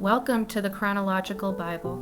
Welcome to the Chronological Bible.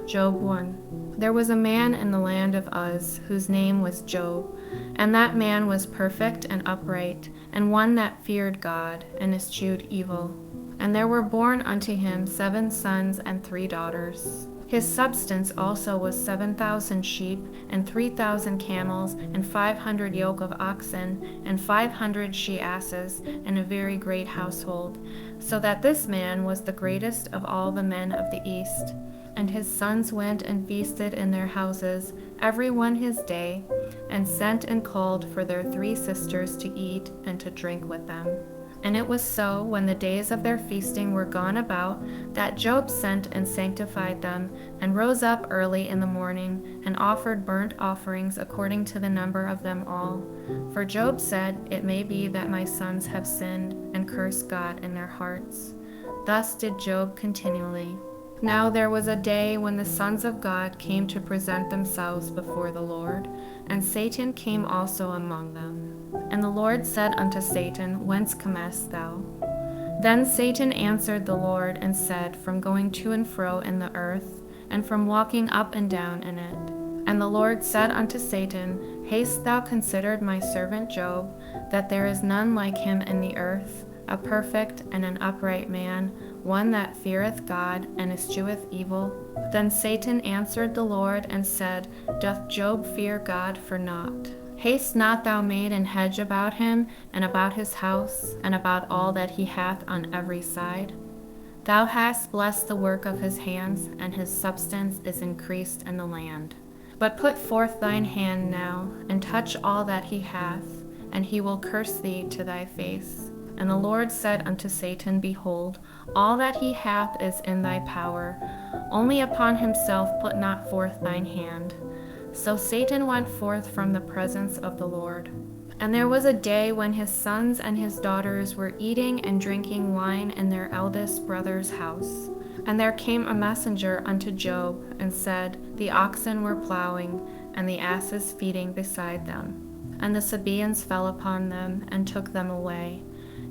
Job 1. There was a man in the land of Uz whose name was Job, and that man was perfect and upright, and one that feared God and eschewed evil. And there were born unto him 7 sons and 3 daughters. His substance also was 7,000 sheep, and 3,000 camels, and 500 yoke of oxen, and 500 she-asses, and a very great household, so that this man was the greatest of all the men of the east. And his sons went and feasted in their houses, every one his day, and sent and called for their 3 sisters to eat and to drink with them. And it was so, when the days of their feasting were gone about, that Job sent and sanctified them, and rose up early in the morning, and offered burnt offerings according to the number of them all. For Job said, It may be that my sons have sinned, and cursed God in their hearts. Thus did Job continually. Now there was a day when the sons of God came to present themselves before the Lord, and Satan came also among them. And the Lord said unto Satan, Whence comest thou? Then Satan answered the Lord and said, From going to and fro in the earth, and from walking up and down in it. And the Lord said unto Satan, Hast thou considered my servant Job, that there is none like him in the earth, a perfect and an upright man, one that feareth God and escheweth evil? Then Satan answered the Lord and said, Doth Job fear God for naught? Hast not thou made an hedge about him, and about his house, and about all that he hath on every side? Thou hast blessed the work of his hands, and his substance is increased in the land. But put forth thine hand now, and touch all that he hath, and he will curse thee to thy face. And the Lord said unto Satan, Behold, all that he hath is in thy power, only upon himself put not forth thine hand. So Satan went forth from the presence of the Lord. And there was a day when his sons and his daughters were eating and drinking wine in their eldest brother's house. And there came a messenger unto Job, and said, The oxen were plowing, and the asses feeding beside them. And the Sabaeans fell upon them, and took them away.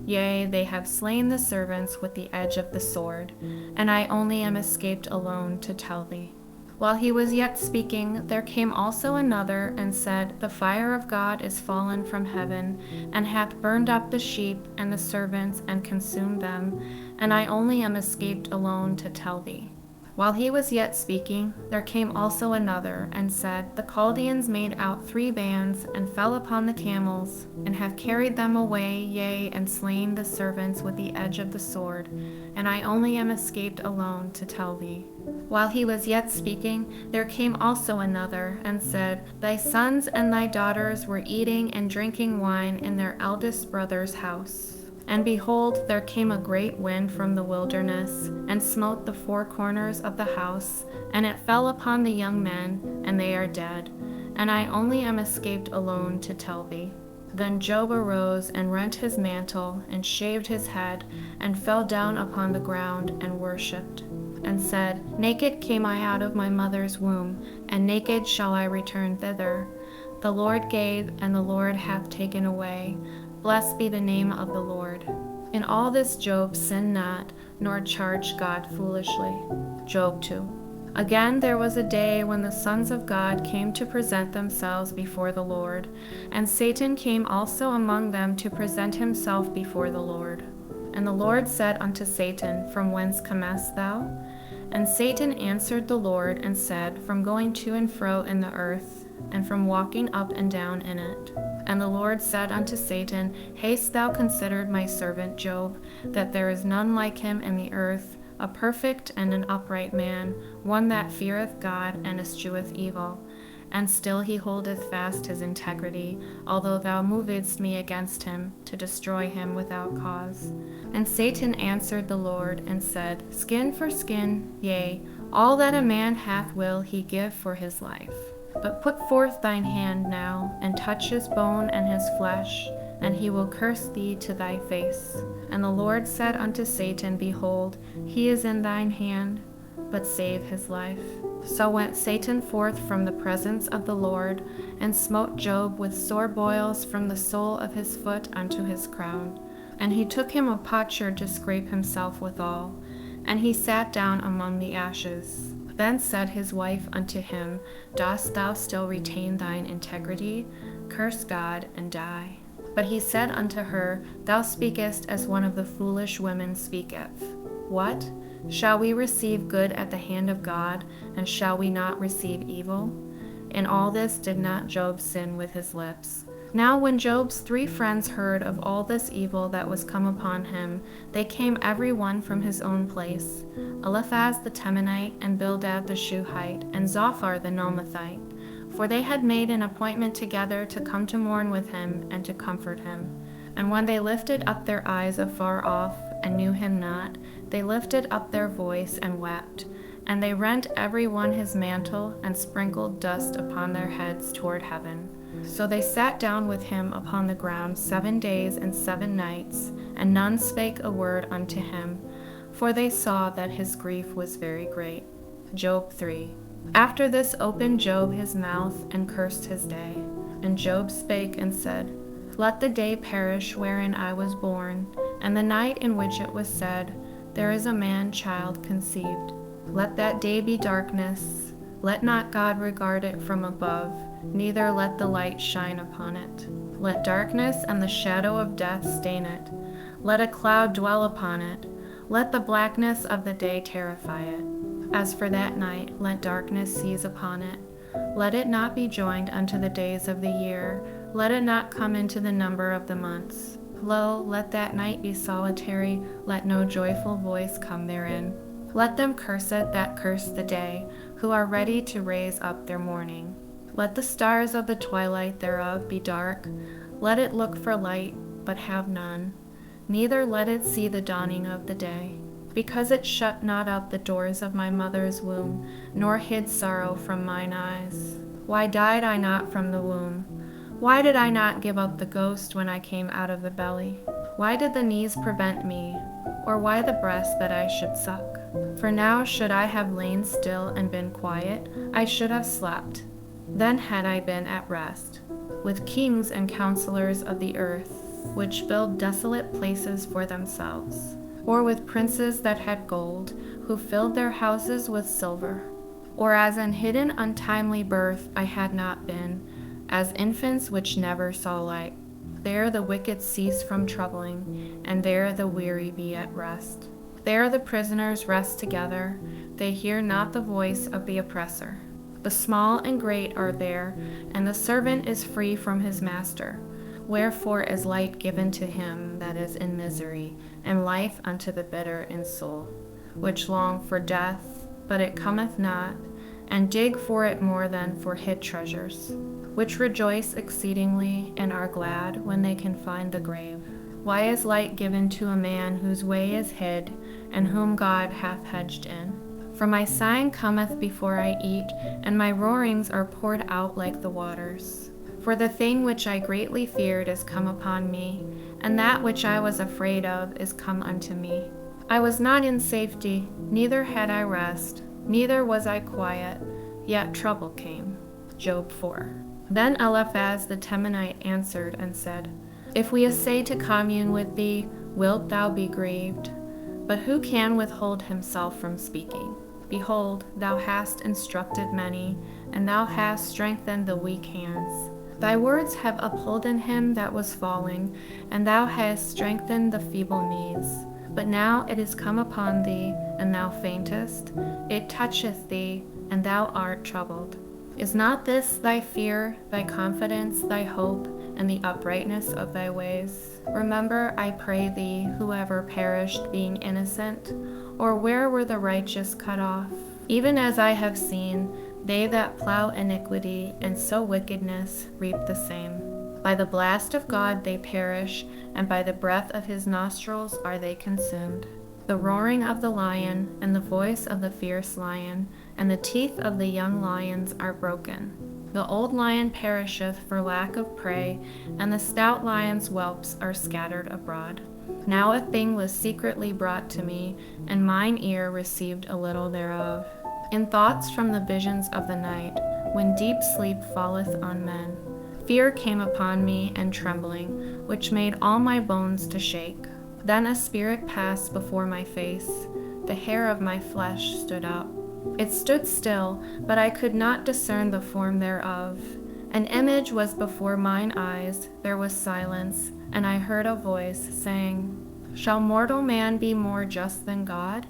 Yea, they have slain the servants with the edge of the sword, and I only am escaped alone to tell thee. While he was yet speaking, there came also another, and said, The fire of God is fallen from heaven, and hath burned up the sheep and the servants, and consumed them, and I only am escaped alone to tell thee. While he was yet speaking, there came also another, and said, The Chaldeans made out 3 bands, and fell upon the camels, and have carried them away, yea, and slain the servants with the edge of the sword, and I only am escaped alone to tell thee. While he was yet speaking, there came also another, and said, Thy sons and thy daughters were eating and drinking wine in their eldest brother's house. And behold, there came a great wind from the wilderness, and smote the 4 corners of the house, and it fell upon the young men, and they are dead. And I only am escaped alone to tell thee. Then Job arose, and rent his mantle, and shaved his head, and fell down upon the ground, and worshipped, and said, Naked came I out of my mother's womb, and naked shall I return thither. The Lord gave, and the Lord hath taken away. Blessed be the name of the Lord. In all this Job sinned not, nor charged God foolishly. Job 2. Again there was a day when the sons of God came to present themselves before the Lord, and Satan came also among them to present himself before the Lord. And the Lord said unto Satan, From whence comest thou? And Satan answered the Lord and said, From going to and fro in the earth, and from walking up and down in it. And the Lord said unto Satan, Hast thou considered my servant Job, that there is none like him in the earth, a perfect and an upright man, one that feareth God and escheweth evil? And still he holdeth fast his integrity, although thou movedst me against him, to destroy him without cause. And Satan answered the Lord, and said, Skin for skin, yea, all that a man hath will he give for his life. But put forth thine hand now, and touch his bone and his flesh, and he will curse thee to thy face. And the Lord said unto Satan, Behold, he is in thine hand, but save his life. So went Satan forth from the presence of the Lord, and smote Job with sore boils from the sole of his foot unto his crown. And he took him a potsherd to scrape himself withal, and he sat down among the ashes. Then said his wife unto him, Dost thou still retain thine integrity? Curse God, and die. But he said unto her, Thou speakest as one of the foolish women speaketh. What? Shall we receive good at the hand of God, and shall we not receive evil? In all this did not Job sin with his lips. Now when Job's 3 friends heard of all this evil that was come upon him, they came every one from his own place, Eliphaz the Temanite, and Bildad the Shuhite, and Zophar the Nomathite. For they had made an appointment together to come to mourn with him, and to comfort him. And when they lifted up their eyes afar off, and knew him not, they lifted up their voice, and wept. And they rent every one his mantle, and sprinkled dust upon their heads toward heaven. So they sat down with him upon the ground 7 days and 7 nights, and none spake a word unto him, for they saw that his grief was very great. Job 3. After this opened Job his mouth, and cursed his day. And Job spake and said, Let the day perish wherein I was born, and the night in which it was said, There is a man-child conceived. Let that day be darkness. Let not God regard it from above, neither let the light shine upon it. Let darkness and the shadow of death stain it. Let a cloud dwell upon it. Let the blackness of the day terrify it. As for that night, let darkness seize upon it. Let it not be joined unto the days of the year. Let it not come into the number of the months. Lo, let that night be solitary. Let no joyful voice come therein. Let them curse it that curse the day, who are ready to raise up their mourning. Let the stars of the twilight thereof be dark. Let it look for light, but have none. Neither let it see the dawning of the day. Because it shut not up the doors of my mother's womb, nor hid sorrow from mine eyes. Why died I not from the womb? Why did I not give up the ghost when I came out of the belly? Why did the knees prevent me, or why the breast that I should suck? For now should I have lain still and been quiet, I should have slept. Then had I been at rest, with kings and counselors of the earth, which build desolate places for themselves, or with princes that had gold, who filled their houses with silver. Or as an hidden untimely birth I had not been, as infants which never saw light. There the wicked cease from troubling, and there the weary be at rest. There the prisoners rest together, they hear not the voice of the oppressor. The small and great are there, and the servant is free from his master. Wherefore is light given to him that is in misery, and life unto the bitter in soul, which long for death, but it cometh not, and dig for it more than for hid treasures, which rejoice exceedingly and are glad when they can find the grave. Why is light given to a man whose way is hid, and whom God hath hedged in? For my sighing cometh before I eat, and my roarings are poured out like the waters. For the thing which I greatly feared is come upon me, and that which I was afraid of is come unto me. I was not in safety, neither had I rest, neither was I quiet, yet trouble came. Job 4. Then Eliphaz the Temanite answered and said, If we essay to commune with thee, wilt thou be grieved? But who can withhold himself from speaking? Behold, thou hast instructed many, and thou hast strengthened the weak hands. Thy words have upholden him that was falling, and thou hast strengthened the feeble knees. But now it is come upon thee, and thou faintest. It toucheth thee, and thou art troubled. Is not this thy fear, thy confidence, thy hope, and the uprightness of thy ways? Remember, I pray thee, whoever perished being innocent, or where were the righteous cut off? Even as I have seen, they that plow iniquity and sow wickedness reap the same. By the blast of God they perish, and by the breath of his nostrils are they consumed. The roaring of the lion, and the voice of the fierce lion, and the teeth of the young lions are broken. The old lion perisheth for lack of prey, and the stout lion's whelps are scattered abroad. Now a thing was secretly brought to me, and mine ear received a little thereof. In thoughts from the visions of the night, when deep sleep falleth on men, Fear came upon me and trembling, which made all my bones to shake. Then a spirit passed before my face. The hair of my flesh stood up. It stood still, but I could not discern the form thereof. An image was before mine eyes, there was silence, and I heard a voice saying, Shall mortal man be more just than God?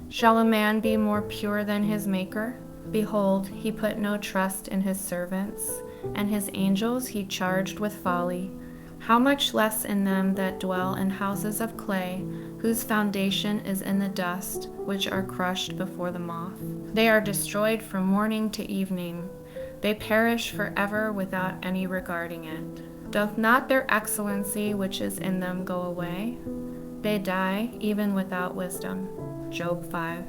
Shall a man be more pure than his Maker? Behold, he put no trust in his servants, and his angels he charged with folly. How much less in them that dwell in houses of clay, whose foundation is in the dust, which are crushed before the moth. They are destroyed from morning to evening. They perish forever without any regarding it. Doth not their excellency which is in them go away? They die even without wisdom. Job 5.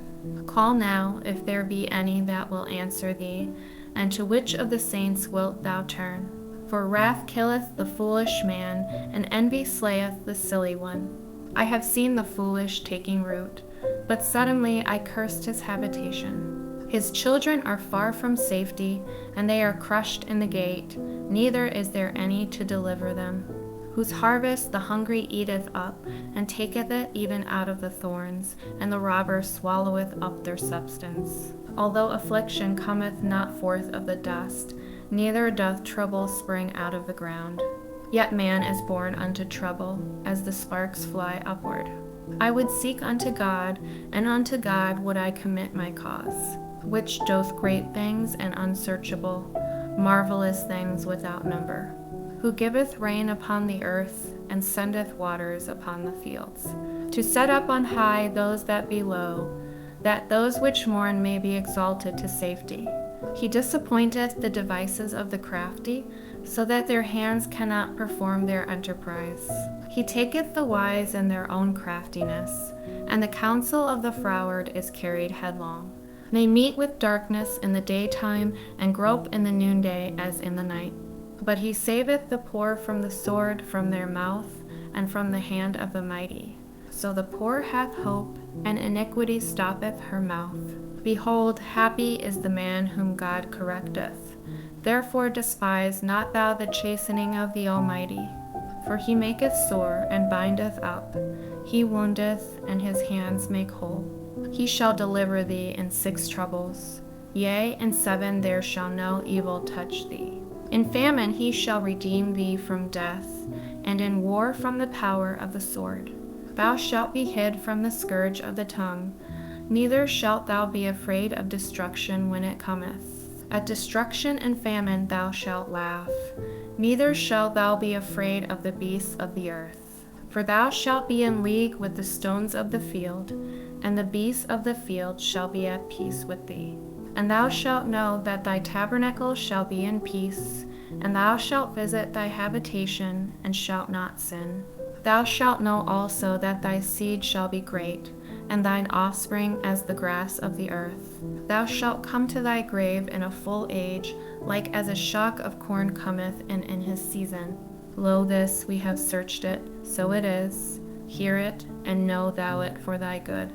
Call now, if there be any that will answer thee, and to which of the saints wilt thou turn? For wrath killeth the foolish man, and envy slayeth the silly one. I have seen the foolish taking root, but suddenly I cursed his habitation. His children are far from safety, and they are crushed in the gate, neither is there any to deliver them. Whose harvest the hungry eateth up, and taketh it even out of the thorns, and the robber swalloweth up their substance. Although affliction cometh not forth of the dust, neither doth trouble spring out of the ground. Yet man is born unto trouble, as the sparks fly upward. I would seek unto God, and unto God would I commit my cause, which doth great things and unsearchable, marvelous things without number, who giveth rain upon the earth, and sendeth waters upon the fields, to set up on high those that be low, that those which mourn may be exalted to safety. He disappointeth the devices of the crafty, so that their hands cannot perform their enterprise. He taketh the wise in their own craftiness, and the counsel of the froward is carried headlong. They meet with darkness in the daytime, and grope in the noonday as in the night. But he saveth the poor from the sword, from their mouth, and from the hand of the mighty. So the poor hath hope, and iniquity stoppeth her mouth. Behold, happy is the man whom God correcteth. Therefore despise not thou the chastening of the Almighty. For he maketh sore, and bindeth up. He woundeth, and his hands make whole. He shall deliver thee in 6 troubles. Yea, in 7 there shall no evil touch thee. In famine he shall redeem thee from death, and in war from the power of the sword. Thou shalt be hid from the scourge of the tongue, neither shalt thou be afraid of destruction when it cometh. At destruction and famine thou shalt laugh, neither shalt thou be afraid of the beasts of the earth. For thou shalt be in league with the stones of the field, and the beasts of the field shall be at peace with thee. And thou shalt know that thy tabernacle shall be in peace, and thou shalt visit thy habitation, and shalt not sin. Thou shalt know also that thy seed shall be great, and thine offspring as the grass of the earth. Thou shalt come to thy grave in a full age, like as a shock of corn cometh in his season. Lo, this we have searched it, so it is. Hear it, and know thou it for thy good.